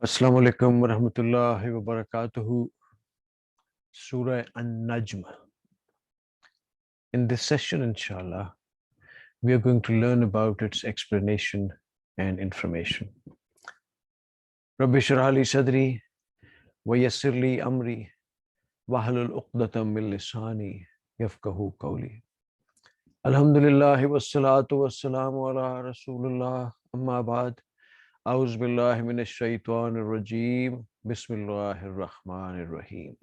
Assalamu alaikum wa rahmatullahi wa barakatuhu. Surah An-Najm. In this session, inshallah, we are going to learn about its explanation and information. Rabbi shrah li sadri wa yassir li amri wahlul uqdatam min lisani yafqahu qawli. Alhamdulillahi wassalatu wassalamu ala rasulullah amma ba'd. A'udhu billahi minash shaitanir rajim. Bismillahir rahmanir rahim.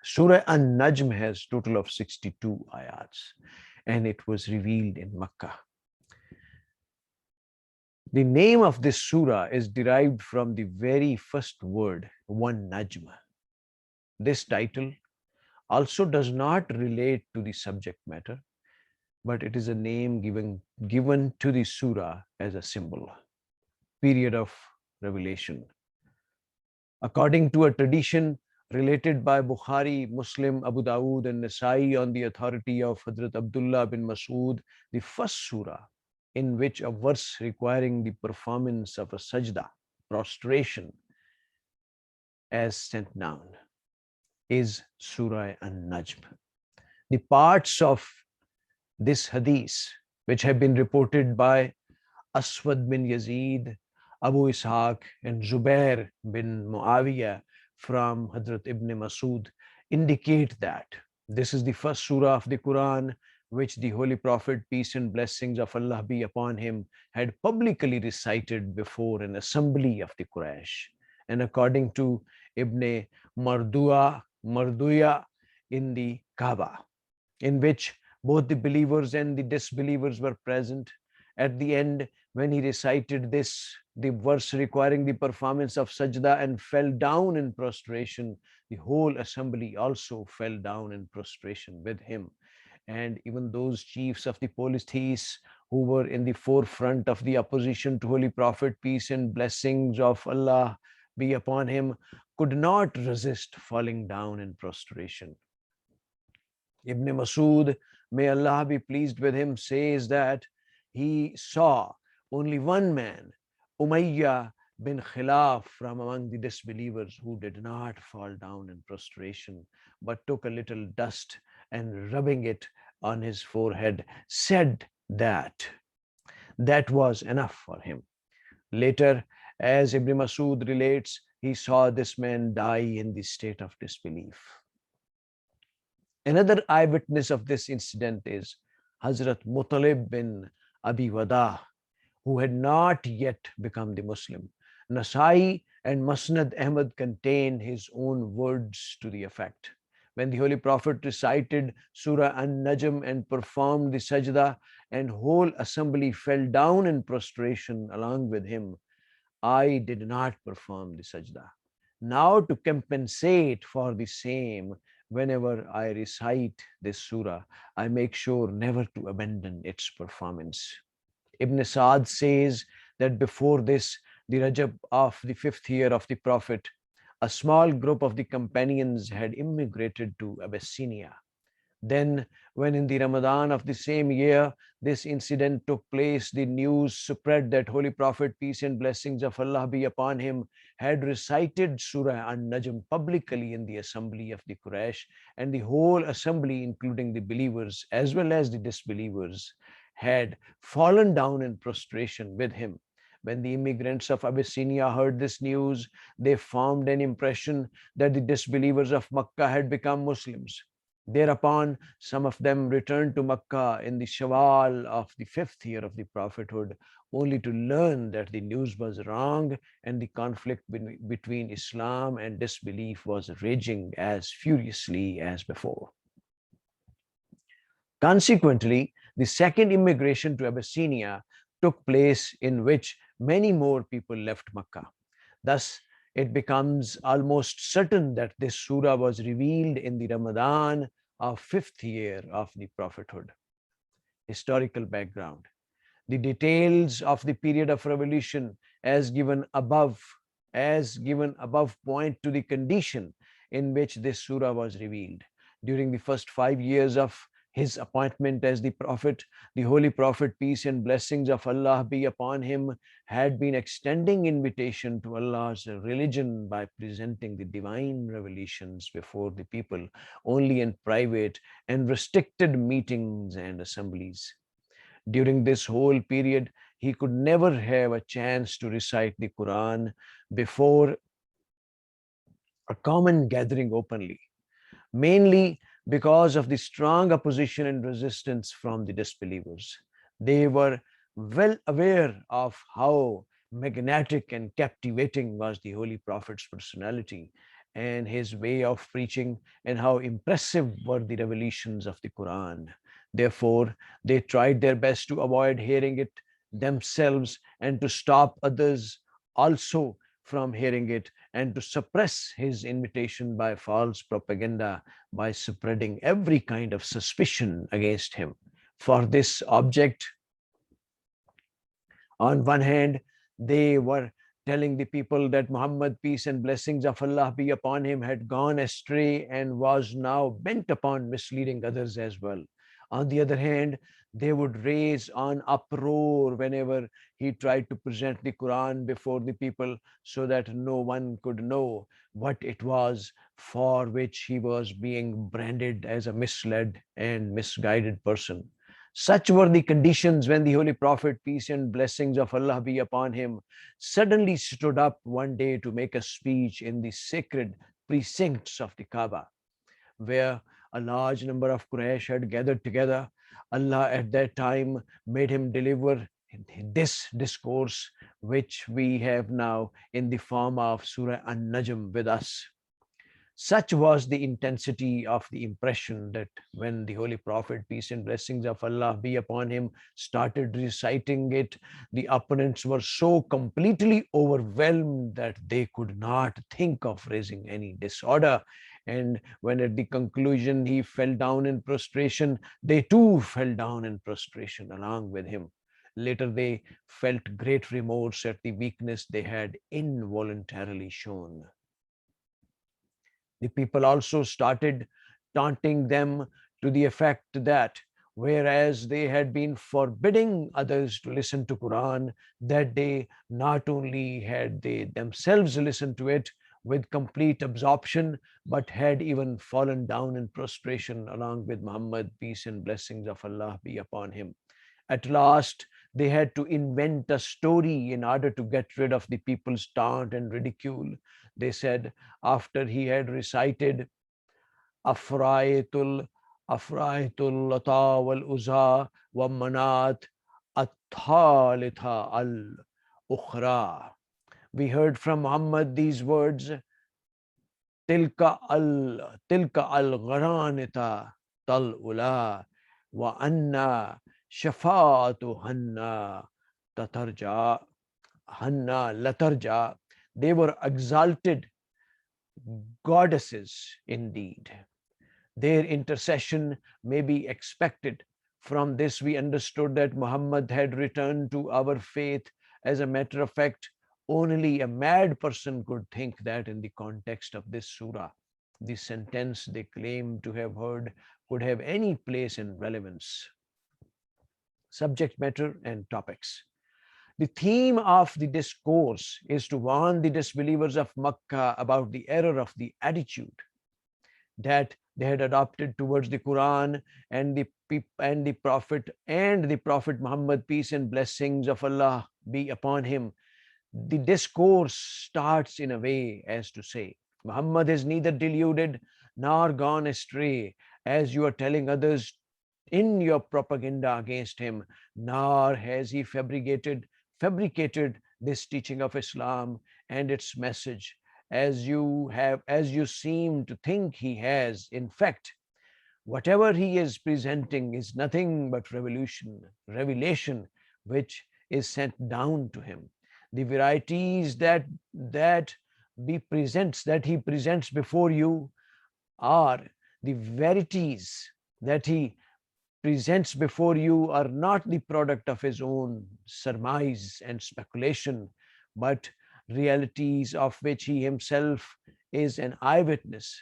Surah An-Najm has a total of 62 ayats, and it was revealed in Makkah. The name of this surah is derived from the very first word, one Najm. This title also does not relate to the subject matter, but it is a name given to the surah as a symbol, period of revelation. According to a tradition related by Bukhari, Muslim, Abu Dawood, and Nasai on the authority of Hazrat Abdullah bin Mas'ud, the first surah in which a verse requiring the performance of a sajda, prostration, as sent down, is Surah An-Najm. The parts of this hadith, which have been reported by Aswad bin Yazid, Abu Ishaq, and Zubair bin Muawiyah from Hazrat Ibn Masud, indicate that this is the first surah of the Quran which the Holy Prophet, peace and blessings of Allah be upon him, had publicly recited before an assembly of the Quraysh. And according to Ibn Marduya in the Kaaba, in which both the believers and the disbelievers were present, at the end, when he recited the verse requiring the performance of sajda, and fell down in prostration, the whole assembly also fell down in prostration with him. And even those chiefs of the polytheists who were in the forefront of the opposition to Holy Prophet, peace and blessings of Allah be upon him, could not resist falling down in prostration. Ibn Masud, may Allah be pleased with him, says that he saw only one man, Umayyah bin Khilaf, from among the disbelievers, who did not fall down in prostration, but took a little dust and rubbing it on his forehead, said that that was enough for him. Later, as Ibn Masud relates, he saw this man die in the state of disbelief. Another eyewitness of this incident is Hazrat Mutalib bin Abi Wada, who had not yet become the Muslim. Nasai and Musnad Ahmad contain his own words to the effect. When the Holy Prophet recited Surah An-Najm and performed the sajda, and whole assembly fell down in prostration along with him, I did not perform the sajda. Now, to compensate for the same, whenever I recite this surah, I make sure never to abandon its performance. Ibn Sa'd says that before this, the Rajab of the 5th year of the Prophet, a small group of the companions had immigrated to Abyssinia. Then, when in the Ramadan of the same year this incident took place, the news spread that Holy Prophet, peace and blessings of Allah be upon him, had recited Surah An-Najm publicly in the assembly of the Quraysh, and the whole assembly, including the believers as well as the disbelievers, had fallen down in prostration with him. When the immigrants of Abyssinia heard this news, they formed an impression that the disbelievers of Makkah had become Muslims. Thereupon, some of them returned to Makkah in the Shawwal of the 5th year of the prophethood, only to learn that the news was wrong and the conflict between Islam and disbelief was raging as furiously as before. Consequently, the second immigration to Abyssinia took place, in which many more people left Makkah. Thus, it becomes almost certain that this surah was revealed in the Ramadan of 5th year of the prophethood. Historical background. The details of the period of revolution as given above point to the condition in which this surah was revealed. During the first 5 years of his appointment as the Prophet, the Holy Prophet, peace and blessings of Allah be upon him, had been extending invitation to Allah's religion by presenting the divine revelations before the people only in private and restricted meetings and assemblies. During this whole period, he could never have a chance to recite the Quran before a common gathering openly, mainly because of the strong opposition and resistance from the disbelievers. They were well aware of how magnetic and captivating was the Holy Prophet's personality and his way of preaching, and how impressive were the revelations of the Quran. Therefore, they tried their best to avoid hearing it themselves and to stop others also from hearing it, and to suppress his invitation by false propaganda, by spreading every kind of suspicion against him. For this object, on one hand, they were telling the people that Muhammad, peace and blessings of Allah be upon him, had gone astray and was now bent upon misleading others as well. On the other hand, they would raise an uproar whenever he tried to present the Quran before the people, so that no one could know what it was for which he was being branded as a misled and misguided person. Such were the conditions when the Holy Prophet, peace and blessings of Allah be upon him, suddenly stood up one day to make a speech in the sacred precincts of the Kaaba, where a large number of Quraysh had gathered together. Allah at that time made him deliver this discourse, which we have now in the form of Surah An-Najm with us. Such was the intensity of the impression that when the Holy Prophet, peace and blessings of Allah be upon him, started reciting it, the opponents were so completely overwhelmed that they could not think of raising any disorder. And when at the conclusion he fell down in prostration, they too fell down in prostration along with him. Later, they felt great remorse at the weakness they had involuntarily shown. The people also started taunting them to the effect that whereas they had been forbidding others to listen to Quran, that day not only had they themselves listened to it with complete absorption, but had even fallen down in prostration along with Muhammad, peace and blessings of Allah be upon him. At last, they had to invent a story in order to get rid of the people's taunt and ridicule. They said, after he had recited Afraitul Afraitul Lata wal Uza wa Manat Athalitha al Ukhra. We heard from Muhammad these words, Tilka al Gharanita Tal Ula wa Anna Shafatu Hanna Tatarja Hanna Latarja. They were exalted goddesses indeed. Their intercession may be expected. From this, we understood that Muhammad had returned to our faith. As a matter of fact, only a mad person could think that in the context of this surah, the sentence they claim to have heard could have any place in relevance. Subject matter and topics. The theme of the discourse is to warn the disbelievers of Makkah about the error of the attitude that they had adopted towards the Quran and the Prophet Muhammad, peace and blessings of Allah be upon him. The discourse starts in a way as to say, Muhammad is neither deluded nor gone astray, as you are telling others in your propaganda against him, nor has he fabricated this teaching of Islam and its message as you seem to think he has. In fact, whatever he is presenting is nothing but revelation which is sent down to him. The varieties that he presents before you are the verities that he presents before you are not the product of his own surmise and speculation, but realities of which he himself is an eyewitness.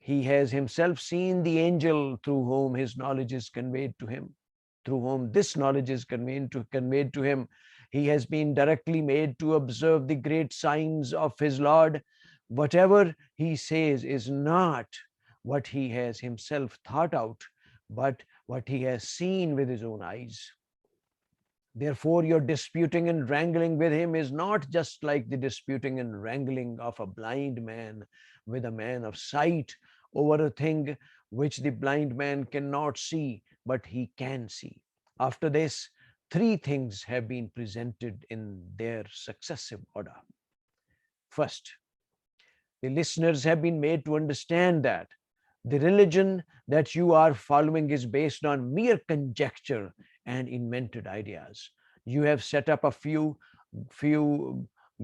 He has himself seen the angel through whom his knowledge is conveyed to him, through whom this knowledge is conveyed to him. He has been directly made to observe the great signs of his Lord. Whatever he says is not what he has himself thought out, but what he has seen with his own eyes. Therefore, your disputing and wrangling with him is not just like the disputing and wrangling of a blind man with a man of sight over a thing which the blind man cannot see, but he can see. After this, three things have been presented in their successive order. First, the listeners have been made to understand that the religion that you are following is based on mere conjecture and invented ideas. You have set up a few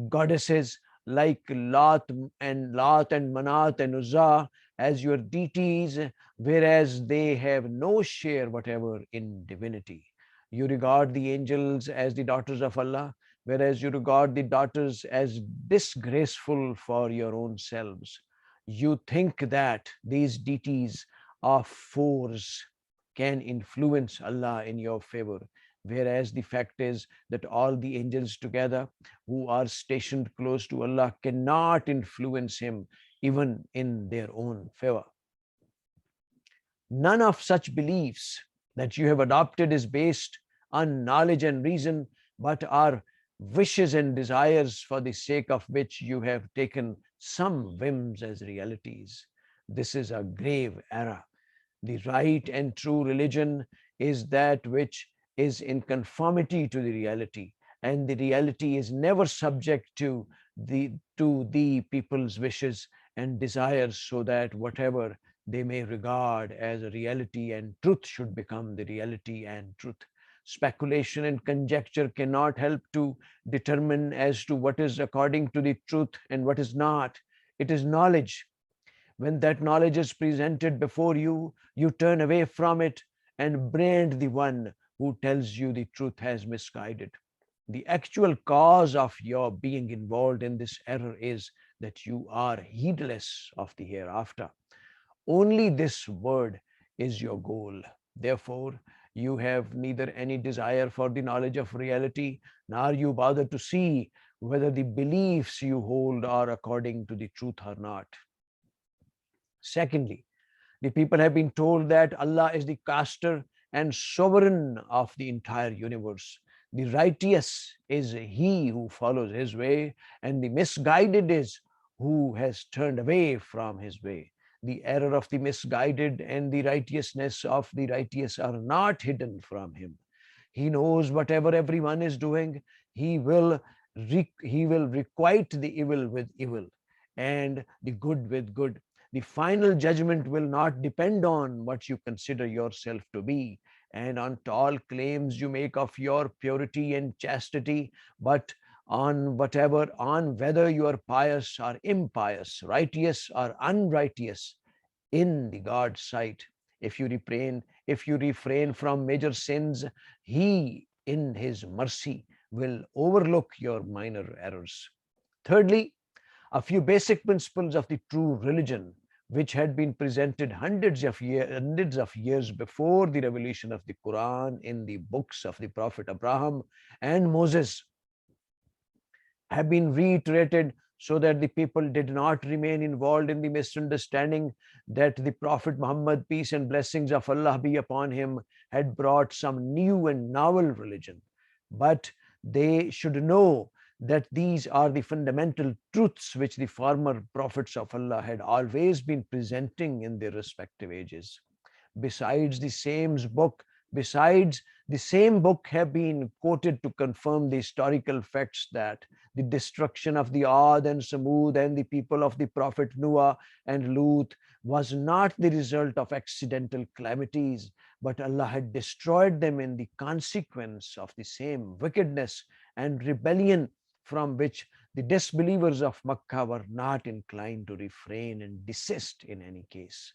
goddesses like Lat and Manat and Uzza as your deities, whereas they have no share whatever in divinity. You regard the angels as the daughters of Allah, whereas you regard the daughters as disgraceful for your own selves. You think that these deities of force can influence Allah in your favor, whereas the fact is that all the angels together who are stationed close to Allah cannot influence him even in their own favor. None of such beliefs that you have adopted is based on knowledge and reason, but are wishes and desires for the sake of which you have taken some whims as realities. This is a grave error. The right and true religion is that which is in conformity to the reality, and the reality is never subject to the people's wishes and desires, so that whatever they may regard as a reality and truth should become the reality and truth. Speculation and conjecture cannot help to determine as to what is according to the truth and what is not. It is knowledge. When that knowledge is presented before you, you turn away from it and brand the one who tells you the truth as misguided. The actual cause of your being involved in this error is that you are heedless of the hereafter. Only this word is your goal. Therefore, you have neither any desire for the knowledge of reality, nor you bother to see whether the beliefs you hold are according to the truth or not. Secondly, the people have been told that Allah is the caster and sovereign of the entire universe. The righteous is he who follows his way, and the misguided is who has turned away from his way. The error of the misguided and the righteousness of the righteous are not hidden from him. He knows whatever everyone is doing. He will requite the evil with evil and the good with good. The final judgment will not depend on what you consider yourself to be and on tall claims you make of your purity and chastity, but on whether you are pious or impious, righteous or unrighteous in the God's sight. If you refrain from major sins, he in his mercy will overlook your minor errors. Thirdly, a few basic principles of the true religion, which had been presented hundreds of years before the revelation of the Quran in the books of the Prophet Abraham and Moses, have been reiterated so that the people did not remain involved in the misunderstanding that the Prophet Muhammad, peace and blessings of Allah be upon him, had brought some new and novel religion. But they should know that these are the fundamental truths which the former prophets of Allah had always been presenting in their respective ages. Besides, the same book have been quoted to confirm the historical facts that the destruction of the Ad and Samud and the people of the Prophet Noah and Lut was not the result of accidental calamities, but Allah had destroyed them in the consequence of the same wickedness and rebellion from which the disbelievers of Makkah were not inclined to refrain and desist in any case.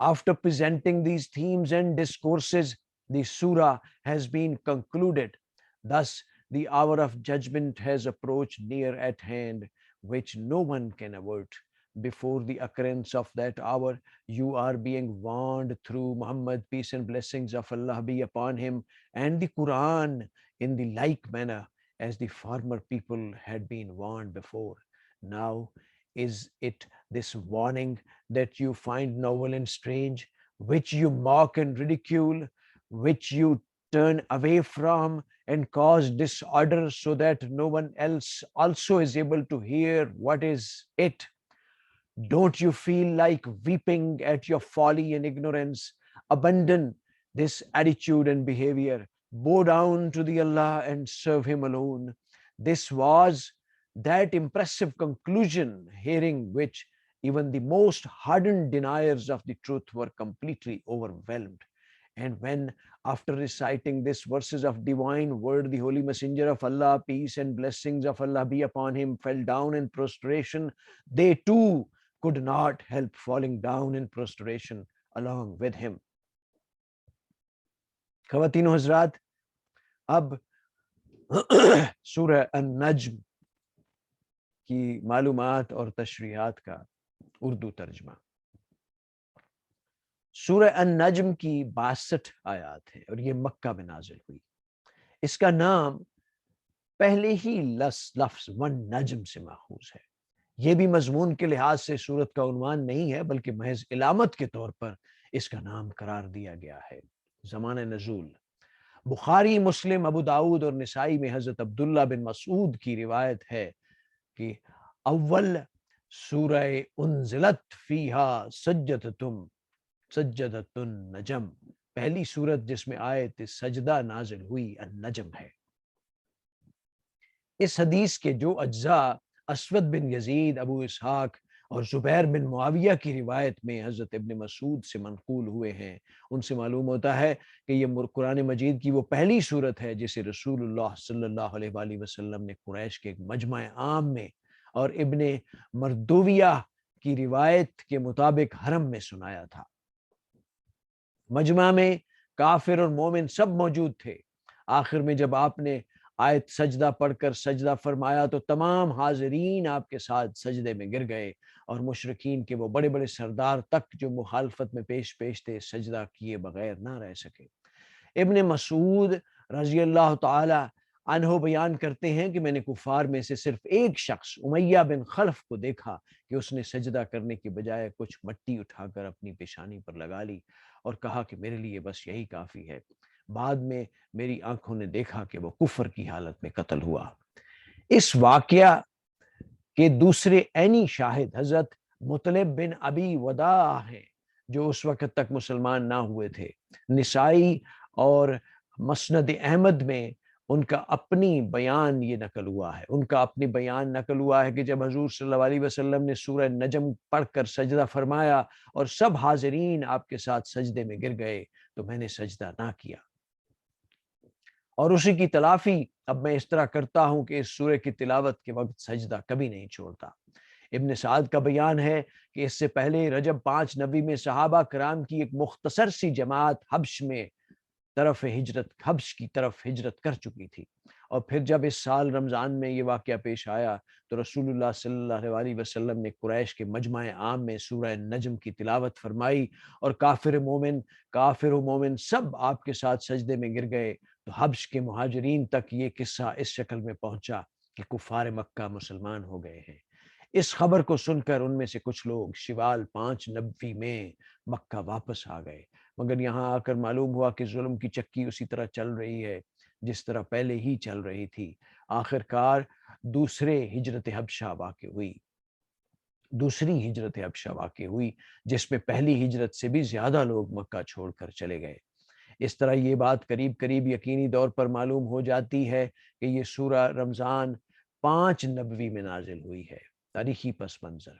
After presenting these themes and discourses, the surah has been concluded. Thus, the hour of judgment has approached near at hand, which no one can avert. before the occurrence of that hour, you are being warned through Muhammad, peace and blessings of Allah be upon him, and the Quran in the like manner as the former people had been warned before. Now, is it this warning that you find novel and strange, which you mock and ridicule, which you turn away from and cause disorder so that no one else also is able to hear what is it? Don't you feel like weeping at your folly and ignorance? Abandon this attitude and behavior. Bow down to the Allah and serve Him alone. This was that impressive conclusion, hearing which even the most hardened deniers of the truth were completely overwhelmed. And when, after reciting these verses of divine word, the Holy Messenger of Allah, peace and blessings of Allah be upon him, fell down in prostration, they too could not help falling down in prostration along with him. خواتین و حضرات، اب سورہ النجم کی معلومات اور تشریحات کا اردو ترجمہ۔ سورہ النجم کی 62 آیات ہیں اور یہ مکہ میں نازل ہوئی۔ اس کا نام پہلے ہی لفظ والنجم سے ماخوذ ہے۔ یہ بھی مضمون کے لحاظ سے سورت کا عنوان نہیں ہے، بلکہ محض علامت کے طور پر اس کا نام قرار دیا گیا ہے۔ زمانہ نزول بخاری، مسلم، ابو داؤد اور نسائی میں حضرت عبداللہ بن مسعود کی روایت ہے کہ اول سورہ انزلت فیہا سجدۃ النجم، پہلی سورت جس میں آیت سجدہ نازل ہوئی النجم ہے۔ اس حدیث کے جو اجزاء اسود بن یزید، ابو اسحاق اور زبیر بن معاویہ کی روایت میں حضرت ابن مسعود سے منقول ہوئے ہیں، ان سے معلوم ہوتا ہے کہ یہ قرآن مجید کی وہ پہلی سورت ہے جسے رسول اللہ صلی اللہ علیہ وآلہ وسلم نے قریش کے ایک مجمع عام میں اور ابن مردویہ کی روایت کے مطابق حرم میں سنایا تھا۔ مجمع میں کافر اور مومن سب موجود تھے۔ آخر میں جب آپ نے آیت سجدہ پڑھ کر سجدہ فرمایا تو تمام حاضرین آپ کے ساتھ سجدے میں گر گئے، اور مشرکین کے وہ بڑے بڑے سردار تک جو مخالفت میں پیش تھے سجدہ کیے بغیر نہ رہ سکے۔ ابن مسعود رضی اللہ تعالی عنہ بیان کرتے ہیں کہ میں نے کفار میں سے صرف ایک شخص امیہ بن خلف کو دیکھا کہ اس نے سجدہ کرنے کی بجائے کچھ مٹی اٹھا کر اپنی پیشانی پر لگا لی اور کہا کہ میرے لیے بس یہی کافی ہے۔ بعد میں میری آنکھوں نے دیکھا کہ وہ کفر کی حالت میں قتل ہوا۔ اس واقعہ کے دوسرے عینی شاہد حضرت مطلب بن ابی وداع ہیں، جو اس وقت تک مسلمان نہ ہوئے تھے۔ نسائی اور مسند احمد میں ان کا اپنی بیان یہ نقل ہوا ہے، کہ جب حضور صلی اللہ علیہ وسلم نے سورہ نجم پڑھ کر سجدہ فرمایا اور سب حاضرین آپ کے ساتھ سجدے میں گر گئے تو میں نے سجدہ نہ کیا، اور اسی کی تلافی اب میں اس طرح کرتا ہوں کہ اس سورہ کی تلاوت کے وقت سجدہ کبھی نہیں چھوڑتا۔ ابن سعد کا بیان ہے کہ اس سے پہلے رجب 5 نبی میں صحابہ کرام کی ایک مختصر سی جماعت حبش کی طرف ہجرت کر چکی تھی، اور پھر جب اس سال رمضان میں یہ واقعہ پیش آیا تو رسول اللہ صلی اللہ علیہ وسلم نے قریش کے مجمع عام میں سورہ نجم کی تلاوت فرمائی، اور کافر و مومن سب آپ کے ساتھ سجدے میں گر گئے، تو حبش کے مہاجرین تک یہ قصہ اس شکل میں پہنچا کہ کفار مکہ مسلمان ہو گئے ہیں۔ اس خبر کو سن کر ان میں سے کچھ لوگ شوال 5 نبوی میں مکہ واپس آ گئے، مگر یہاں آ کر معلوم ہوا کہ ظلم کی چکی اسی طرح چل رہی ہے جس طرح پہلے ہی چل رہی تھی۔ آخر کار دوسری ہجرت حبشہ واقع ہوئی جس میں پہلی ہجرت سے بھی زیادہ لوگ مکہ چھوڑ کر چلے گئے۔ اس طرح یہ بات قریب یقینی طور پر معلوم ہو جاتی ہے کہ یہ سورہ رمضان 5 نبوی میں نازل ہوئی ہے۔ تاریخی پس منظر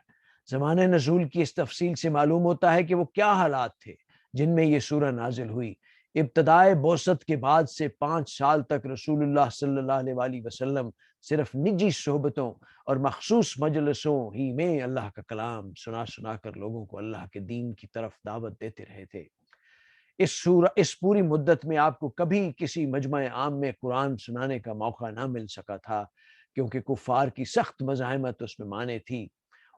زمانہ نزول کی اس تفصیل سے معلوم ہوتا ہے کہ وہ کیا حالات تھے جن میں یہ سورہ نازل ہوئی۔ ابتدائے بعثت کے بعد سے 5 سال تک رسول اللہ صلی اللہ علیہ وآلہ وسلم صرف نجی صحبتوں اور مخصوص مجلسوں ہی میں اللہ کا کلام سنا کر لوگوں کو اللہ کے دین کی طرف دعوت دیتے رہے تھے۔ اس پوری مدت میں آپ کو کبھی کسی مجمع عام میں قرآن سنانے کا موقع نہ مل سکا تھا، کیونکہ کفار کی سخت مزاحمت اس میں مانے تھی۔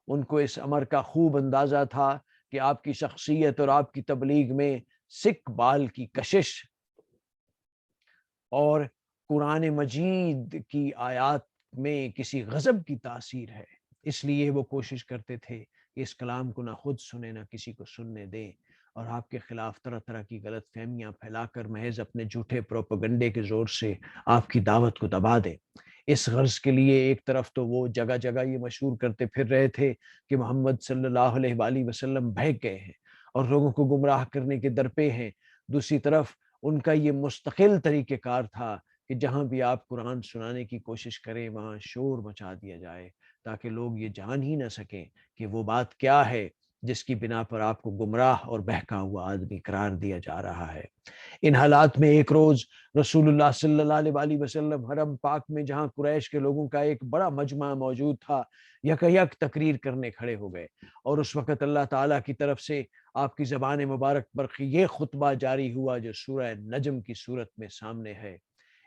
ان کو اس امر کا خوب اندازہ تھا کہ آپ کی شخصیت اور آپ کی تبلیغ میں سکھ بال کی کشش اور قرآن مجید کی آیات میں کسی غضب کی تاثیر ہے، اس لیے وہ کوشش کرتے تھے کہ اس کلام کو نہ خود سنے نہ کسی کو سننے دیں، اور آپ کے خلاف طرح طرح کی غلط فہمیاں پھیلا کر محض اپنے جھوٹے پروپیگنڈے کے زور سے آپ کی دعوت کو دبا دیں۔ اس غرض کے لیے ایک طرف تو وہ جگہ جگہ یہ مشہور کرتے پھر رہے تھے کہ محمد صلی اللہ علیہ وآلہ وسلم بہک گئے ہیں اور لوگوں کو گمراہ کرنے کے درپے ہیں، دوسری طرف ان کا یہ مستقل طریقہ کار تھا کہ جہاں بھی آپ قرآن سنانے کی کوشش کریں وہاں شور مچا دیا جائے تاکہ لوگ یہ جان ہی نہ سکیں کہ وہ بات کیا ہے جس کی بنا پر آپ کو گمراہ اور بہکا ہوا آدمی قرار دیا جا رہا ہے۔ ان حالات میں ایک روز رسول اللہ صلی اللہ علیہ وآلہ وسلم حرم پاک میں جہاں قریش کے لوگوں کا ایک بڑا مجمع موجود تھا، یک تقریر کرنے کھڑے ہو گئے، اور اس وقت اللہ تعالیٰ کی طرف سے آپ کی زبان مبارک پر یہ خطبہ جاری ہوا جو سورہ نجم کی صورت میں سامنے ہے۔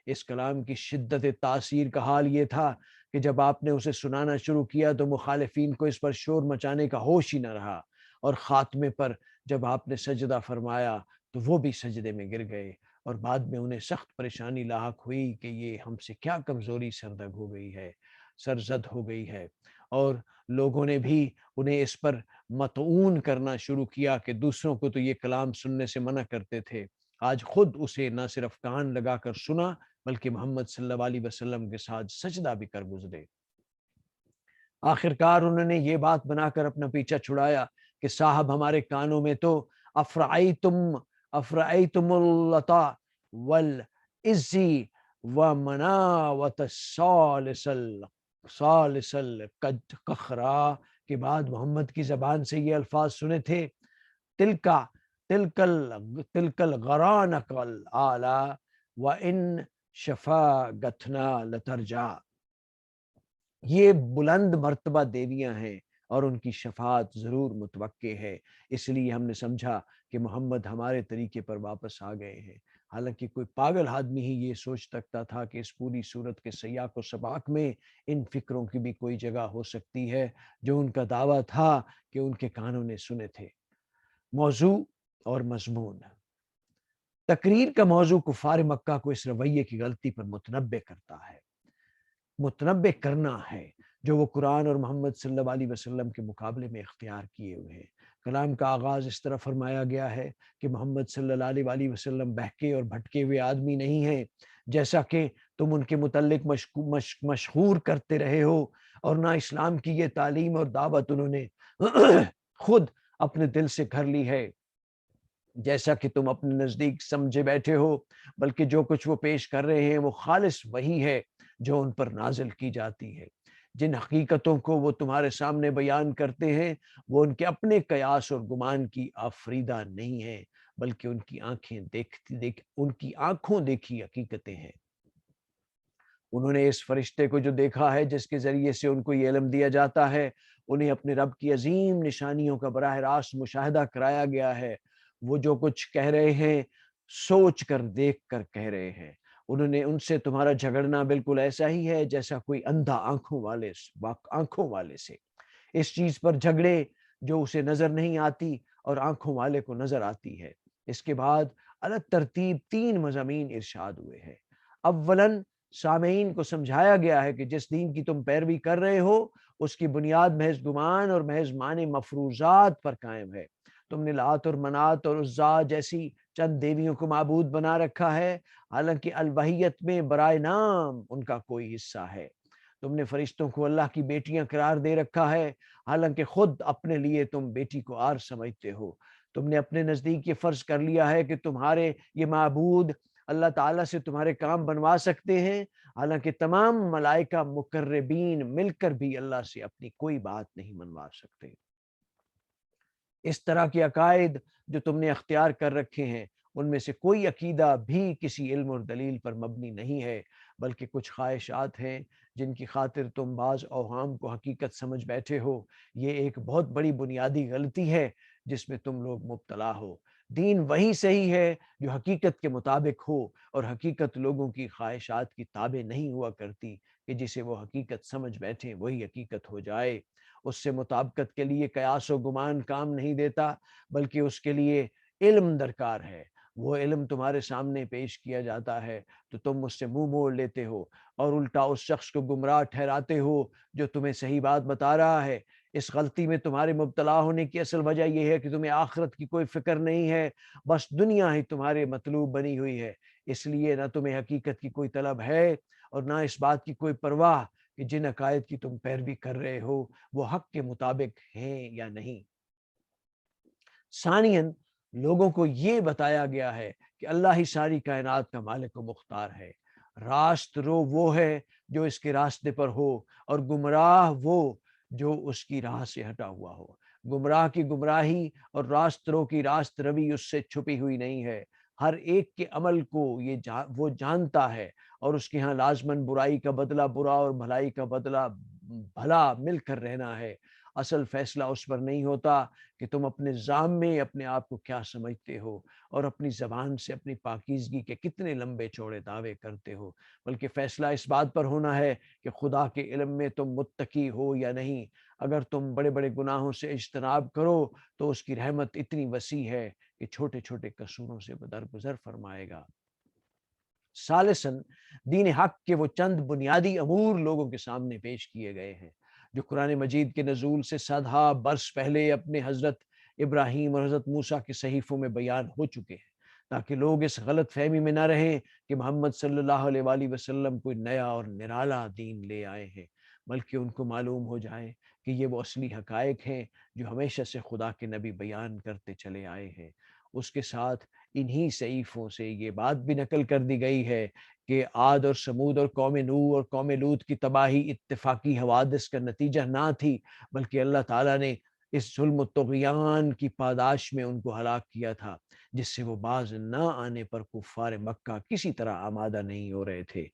اس کلام کی شدت تاثیر کا حال یہ تھا کہ جب آپ نے اسے سنانا شروع کیا تو مخالفین کو اس پر شور مچانے کا ہوش ہی نہ رہا، اور خاتمے پر جب آپ نے سجدہ فرمایا تو وہ بھی سجدے میں گر گئے، اور بعد میں انہیں سخت پریشانی لاحق ہوئی کہ یہ ہم سے کیا کمزوری سردگ ہو گئی ہے، سرزد ہو گئی ہے، اور لوگوں نے بھی انہیں اس پر مطعون کرنا شروع کیا کہ دوسروں کو تو یہ کلام سننے سے منع کرتے تھے، آج خود اسے نہ صرف کان لگا کر سنا بلکہ محمد صلی اللہ علیہ وسلم کے ساتھ سجدہ بھی کر گزرے۔ آخرکار انہوں نے یہ بات بنا کر اپنا پیچھا چھڑایا کہ صاحب ہمارے کانوں میں تو افرعیتم اللتا والعزی ومناوت ثالث القخرا کے بعد محمد کی زبان سے یہ الفاظ سنے تھے، تلکا تلکل غرانق العلا وان شفاگتنا لترجا، یہ بلند مرتبہ دیویاں ہیں اور ان کی شفاعت ضرور متوقع ہے، اس لیے ہم نے سمجھا کہ محمد ہمارے طریقے پر واپس آ گئے ہیں۔ حالانکہ کوئی پاگل آدمی ہی یہ سوچ سکتا تھا کہ اس پوری صورت کے سیاق و سباق میں ان فکروں کی بھی کوئی جگہ ہو سکتی ہے جو ان کا دعویٰ تھا کہ ان کے کانوں نے سنے تھے۔ موضوع اور مضمون: تقریر کا موضوع کفار مکہ کو اس رویے کی غلطی پر متنبع کرتا ہے، متنبع کرنا ہے جو وہ قرآن اور محمد صلی اللہ علیہ وسلم کے مقابلے میں اختیار کیے ہوئے ہیں۔ کلام کا آغاز اس طرح فرمایا گیا ہے کہ محمد صلی اللہ علیہ وآلہ وسلم بہکے اور بھٹکے ہوئے آدمی نہیں ہیں، جیسا کہ تم ان کے متعلق مشہور کرتے رہے ہو، اور نہ اسلام کی یہ تعلیم اور دعوت انہوں نے خود اپنے دل سے گھر لی ہے جیسا کہ تم اپنے نزدیک سمجھے بیٹھے ہو، بلکہ جو کچھ وہ پیش کر رہے ہیں وہ خالص وہی ہے جو ان پر نازل کی جاتی ہے۔ جن حقیقتوں کو وہ تمہارے سامنے بیان کرتے ہیں وہ ان کے اپنے قیاس اور گمان کی آفریدہ نہیں ہیں، بلکہ ان کی آنکھوں دیکھی حقیقتیں ہیں۔ انہوں نے اس فرشتے کو جو دیکھا ہے جس کے ذریعے سے ان کو یہ علم دیا جاتا ہے، انہیں اپنے رب کی عظیم نشانیوں کا براہ راست مشاہدہ کرایا گیا ہے۔ وہ جو کچھ کہہ رہے ہیں سوچ کر دیکھ کر کہہ رہے ہیں۔ انہوں نے ان سے تمہارا جھگڑنا بالکل ایسا ہی ہے جیسا کوئی اندھا آنکھوں والے سے اس چیز پر جھگڑے جو اسے نظر نہیں آتی اور آنکھوں والے کو نظر آتی ہے۔ اس کے بعد الگ ترتیب 3 مضامین ارشاد ہوئے ہیں۔ اولاً سامعین کو سمجھایا گیا ہے کہ جس دین کی تم پیروی کر رہے ہو اس کی بنیاد محض گمان اور محض معنی مفروضات پر قائم ہے۔ تم نے لات اور منات اور عزا جیسی چند دیویوں کو معبود بنا رکھا ہے، حالانکہ الوہیت میں برائے نام ان کا کوئی حصہ ہے۔ تم نے فرشتوں کو اللہ کی بیٹیاں قرار دے رکھا ہے، حالانکہ خود اپنے لیے تم بیٹی کو آر سمجھتے ہو۔ تم نے اپنے نزدیک یہ فرض کر لیا ہے کہ تمہارے یہ معبود اللہ تعالیٰ سے تمہارے کام بنوا سکتے ہیں، حالانکہ تمام ملائکہ مقربین مل کر بھی اللہ سے اپنی کوئی بات نہیں منوا سکتے۔ اس طرح کے عقائد جو تم نے اختیار کر رکھے ہیں ان میں سے کوئی عقیدہ بھی کسی علم اور دلیل پر مبنی نہیں ہے، بلکہ کچھ خواہشات ہیں جن کی خاطر تم بعض اوہام کو حقیقت سمجھ بیٹھے ہو۔ یہ ایک بہت بڑی بنیادی غلطی ہے جس میں تم لوگ مبتلا ہو۔ دین وہی صحیح ہے جو حقیقت کے مطابق ہو، اور حقیقت لوگوں کی خواہشات کی تابع نہیں ہوا کرتی کہ جسے وہ حقیقت سمجھ بیٹھیں وہی حقیقت ہو جائے۔ اس سے مطابقت کے لیے قیاس و گمان کام نہیں دیتا، بلکہ اس کے لیے علم درکار ہے۔ وہ علم تمہارے سامنے پیش کیا جاتا ہے تو تم اس سے منہ موڑ لیتے ہو اور الٹا اس شخص کو گمراہ ٹھہراتے ہو جو تمہیں صحیح بات بتا رہا ہے۔ اس غلطی میں تمہارے مبتلا ہونے کی اصل وجہ یہ ہے کہ تمہیں آخرت کی کوئی فکر نہیں ہے، بس دنیا ہی تمہارے مطلوب بنی ہوئی ہے۔ اس لیے نہ تمہیں حقیقت کی کوئی طلب ہے اور نہ اس بات کی کوئی پرواہ کہ جن عقائد کی تم پیروی کر رہے ہو وہ حق کے مطابق ہیں یا نہیں۔ ثانیاً لوگوں کو یہ بتایا گیا ہے کہ اللہ ہی ساری کائنات کا مالک و مختار ہے۔ راست رو وہ ہے جو اس کے راستے پر ہو اور گمراہ وہ جو اس کی راہ سے ہٹا ہوا ہو۔ گمراہ کی گمراہی اور راست رو کی راست روی اس سے چھپی ہوئی نہیں ہے۔ ہر ایک کے عمل کو وہ جانتا ہے اور اس کے ہاں لازماً برائی کا بدلہ برا اور بھلائی کا بدلہ بھلا مل کر رہنا ہے۔ اصل فیصلہ اس پر نہیں ہوتا کہ تم اپنے ذام میں اپنے آپ کو کیا سمجھتے ہو اور اپنی زبان سے اپنی پاکیزگی کے کتنے لمبے چوڑے دعوے کرتے ہو، بلکہ فیصلہ اس بات پر ہونا ہے کہ خدا کے علم میں تم متقی ہو یا نہیں۔ اگر تم بڑے بڑے گناہوں سے اجتناب کرو تو اس کی رحمت اتنی وسیع ہے کہ چھوٹے چھوٹے قصوروں سے درگزر فرمائے گا۔ ثالثاً دین حق کے وہ چند بنیادی امور لوگوں کے سامنے پیش کیے گئے ہیں جو قرآن مجید کے نزول سے سادہ برس پہلے اپنے حضرت ابراہیم اور حضرت موسیٰ کے صحیفوں میں بیان ہو چکے ہیں، تاکہ لوگ اس غلط فہمی میں نہ رہیں کہ محمد صلی اللہ علیہ وآلہ وسلم کوئی نیا اور نرالا دین لے آئے ہیں، بلکہ ان کو معلوم ہو جائے کہ یہ وہ اصلی حقائق ہیں جو ہمیشہ سے خدا کے نبی بیان کرتے چلے آئے ہیں۔ اس کے ساتھ انہی صحیفوں سے یہ بات بھی نقل کر دی گئی ہے کہ عاد اور سمود اور قوم نوح اور قوم لوط کی تباہی اتفاقی حوادث کا نتیجہ نہ تھی، بلکہ اللہ تعالیٰ نے اس ظلم و طغیان کی پاداش میں ان کو ہلاک کیا تھا، جس سے وہ باز نہ آنے پر کفار مکہ کسی طرح آمادہ نہیں ہو رہے تھے۔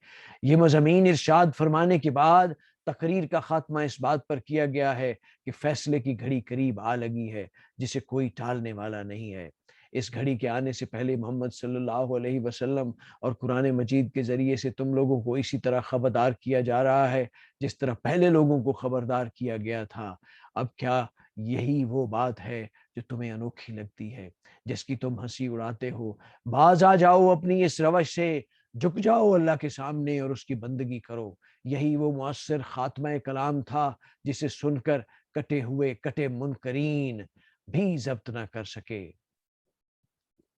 یہ مضامین ارشاد فرمانے کے بعد تقریر کا خاتمہ اس بات پر کیا گیا ہے کہ فیصلے کی گھڑی قریب آ لگی ہے جسے کوئی ٹالنے والا نہیں ہے۔ اس گھڑی کے آنے سے پہلے محمد صلی اللہ علیہ وسلم اور قرآن مجید کے ذریعے سے تم لوگوں کو اسی طرح خبردار کیا جا رہا ہے جس طرح پہلے لوگوں کو خبردار کیا گیا تھا۔ اب کیا یہی وہ بات ہے جو تمہیں انوکھی لگتی ہے، جس کی تم ہنسی اڑاتے ہو؟ باز آ جاؤ اپنی اس روش سے، جھک جاؤ اللہ کے سامنے اور اس کی بندگی کرو۔ یہی وہ مؤثر خاتمہ کلام تھا جسے سن کر کٹے ہوئے کٹے منکرین بھی ضبط نہ کر سکے،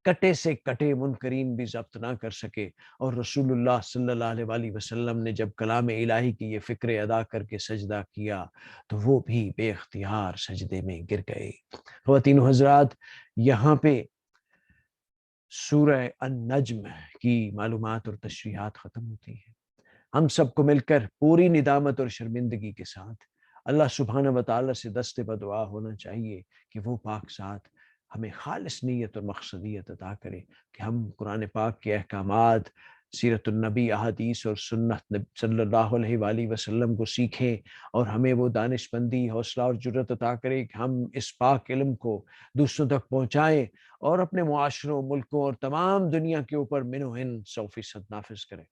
کٹے سے کٹے منکرین بھی ضبط نہ کر سکے، اور رسول اللہ صلی اللہ علیہ وآلہ وسلم نے جب کلام الہی کی یہ فکر ادا کر کے سجدہ کیا تو وہ بھی بے اختیار سجدے میں گر گئے۔ خواتین و حضرات، یہاں پہ سورہ النجم کی معلومات اور تشریحات ختم ہوتی ہیں۔ ہم سب کو مل کر پوری ندامت اور شرمندگی کے ساتھ اللہ سبحانہ و تعالیٰ سے دست بدعا ہونا چاہیے کہ وہ پاک ذات ہمیں خالص نیت اور مقصدیت عطا کرے کہ ہم قرآن پاک کے احکامات، سیرت النبی، احادیث اور سنت صلی اللہ علیہ وآلہ وسلم کو سیکھیں، اور ہمیں وہ دانش مندی، حوصلہ اور جرت عطا کرے کہ ہم اس پاک علم کو دوسروں تک پہنچائیں اور اپنے معاشروں، ملکوں اور تمام دنیا کے اوپر من و ہن 100% نافذ کریں۔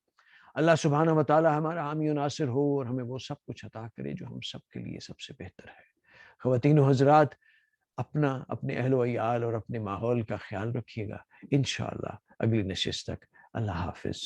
اللہ سبحانہ و تعالی ہمارا حامی و ناصر ہو اور ہمیں وہ سب کچھ عطا کرے جو ہم سب کے لیے سب سے بہتر ہے۔ خواتین و حضرات، اپنے اہل و عیال اور اپنے ماحول کا خیال رکھیے گا۔ انشاءاللہ اگلی نشست تک اللہ حافظ۔